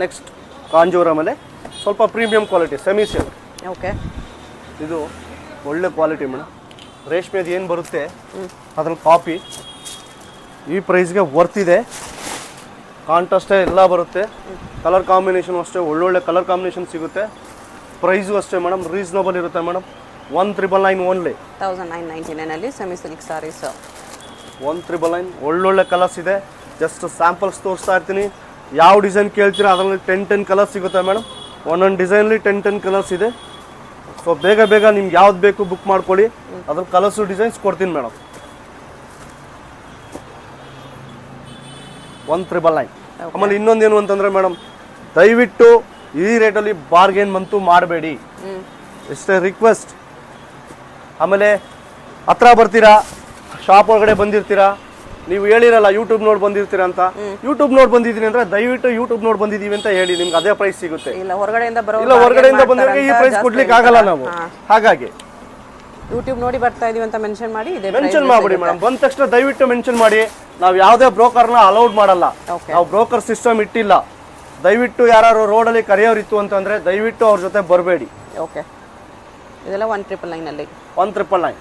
Next ಕಾಂಜೂರಮಲ್ಲೇ ಸ್ವಲ್ಪ premium quality semi silk. Okay, ಇದು ಒಳ್ಳೆ ಕ್ವಾಲಿಟಿ ಮೇಡಮ್. ರೇಷ್ಮೆದು ಏನು ಬರುತ್ತೆ ಅದ್ರಲ್ಲಿ ಕಾಪಿ ಈ ಪ್ರೈಸ್ಗೆ ವರ್ತಿದೆ. ಕಾಂಟ್ರಾಸ್ಟೇ ಎಲ್ಲ ಬರುತ್ತೆ. ಕಲರ್ ಕಾಂಬಿನೇಷನ್ ಅಷ್ಟೇ ಒಳ್ಳೊಳ್ಳೆ ಕಲರ್ ಕಾಂಬಿನೇಷನ್ ಸಿಗುತ್ತೆ. ಪ್ರೈಸು ಅಷ್ಟೇ ಮೇಡಮ್ ರೀಸನಬಲ್ ಇರುತ್ತೆ ಮೇಡಮ್. 1999 ಓನ್ಲಿ. 1999 ಅಲ್ಲಿ ಸೆಮಿ ಸಿಲ್ಕ್ ಸಾರೀಸ್. 1999 ಒಳ್ಳೊಳ್ಳೆ ಕಲರ್ಸ್ ಇದೆ. ಜಸ್ಟ್ ಸ್ಯಾಂಪಲ್ಸ್ ತೋರಿಸ್ತಾ ಇರ್ತೀನಿ. ಯಾವ ಡಿಸೈನ್ ಕೇಳ್ತೀರಾ ಅದರಲ್ಲಿ 10 ಕಲರ್ಸ್ ಸಿಗುತ್ತೆ ಮೇಡಮ್. ಒಂದೊಂದು ಡಿಸೈನ್ಲಿ 10 ಕಲರ್ಸ್ ಇದೆ. ಸೊ ಬೇಗ ಬೇಗ ನಿಮ್ಗೆ ಯಾವ್ದು ಬೇಕು ಬುಕ್ ಮಾಡ್ಕೊಳ್ಳಿ. ಅದ್ರ ಕಲರ್ಸು ಡಿಸೈನ್ಸ್ ಕೊಡ್ತೀನಿ ಮೇಡಮ್. 1999. ಆಮೇಲೆ ಇನ್ನೊಂದೇನು ಅಂತಂದ್ರೆ ಮೇಡಮ್, ದಯವಿಟ್ಟು ಈ ರೇಟಲ್ಲಿ ಬಾರ್ಗೇನ್ ಅಂತೂ ಮಾಡಬೇಡಿ. ಇಷ್ಟೇ ರಿಕ್ವೆಸ್ಟ್. ಆಮೇಲೆ ಹತ್ರ ಬರ್ತೀರಾ, ಶಾಪ್ ಒಳಗಡೆ ಬಂದಿರ್ತೀರಾ, ನೀವು ಹೇಳಿರಲ್ಲ ಯೂಟ್ಯೂಬ್ ನೋಡಿ ಬಂದಿರ್ತೀರಾ ಅಂತ. ಯೂಟ್ಯೂಬ್ ನೋಡಿ ಬಂದಿದ್ದೀನಿ ಅಂದ್ರೆ ದಯವಿಟ್ಟು ಯೂಟ್ಯೂಬ್ ನೋಡಿ ಬಂದಿದೀವಿ ಅಂತ ಹೇಳಿ, ನಿಮ್ಗೆ ಅದೇ ಪ್ರೈಸ್ ಸಿಗುತ್ತೆ. ಇಲ್ಲ ಹೊರಗಡೆಯಿಂದ ಬಂದವರಿಗೆ ಈ ಪ್ರೈಸ್ ಕೊಡ್ಲಿಕ್ಕೆ ಆಗಲ್ಲ ನಾವು. ಹಾಗಾಗಿ ಯೂಟ್ಯೂಬ್ ನೋಡಿ ಬರ್ತಾ ಇದೀವಿ ಅಂತ ಮೆನ್ಷನ್ ಮಾಡಿ ಇದೇ ಮೆನ್ಷನ್ ಮಾಡ್ಬಿಡಿ ಮೇಡಮ್. ಬಂದ ತಕ್ಷಣ ದಯವಿಟ್ಟು ಮೆನ್ಷನ್ ಮಾಡಿ. ನಾವು ಯಾವುದೇ ಬ್ರೋಕರ್ನ ಅಲೌಡ್ ಮಾಡಲ್ಲ. ನಾವು ಬ್ರೋಕರ್ ಸಿಸ್ಟಮ್ ಇಟ್ಟಿಲ್ಲ. ದಯವಿಟ್ಟು ಯಾರು ರೋಡಲ್ಲಿ ಕರೆಯೋರಿತ್ತು ಅಂತಂದ್ರೆ ದಯವಿಟ್ಟು ಅವ್ರ ಜೊತೆ ಬರಬೇಡಿ. ಓಕೆ, ಇದೆಲ್ಲ 1999 ಅಲ್ಲಿ. 1999